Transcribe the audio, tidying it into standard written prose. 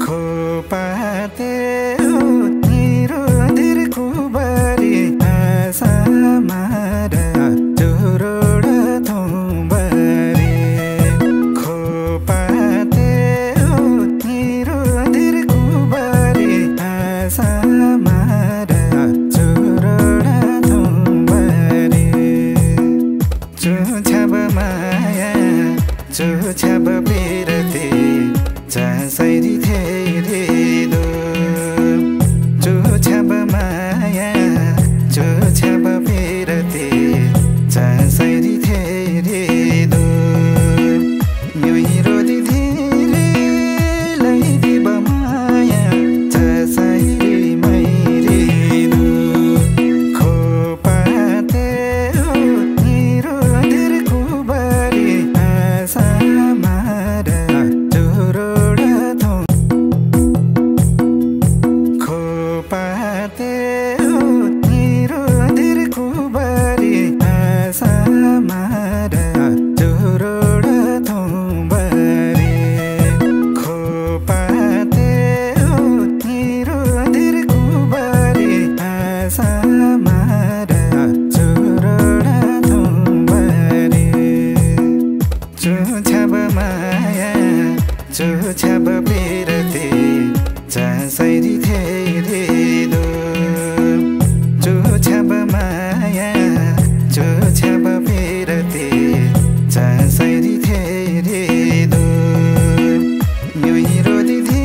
खोपाते हो मेरो दिलको बारी आशा मारा चुरोड थुम्बरी खोपाते हो मेरो दिलको बारी आशा मारा चुरोड थुम्बरी चुछाब माया चुछाब बिरती जसरी धेरै दो चुछाब माया चुछाब बिरती जसरी धेरै दो मेरो दिदीले दिब माया जसरी मैले दो खोपाते हो मेरो दिलको बारी आशा मारा चुरोड खोपाते हो मेरो दिलको बारी आशा मारा चुरोड थुम्बरी खोपाते हो मेरो दिलको बारी आशा मारा चुरोड थुम्बरी चुछाब माया चुछाब बिरती जसरी धेरै दो चुछाब माया चुछाब बिरती जसरी धेरै दो मेरो दिदी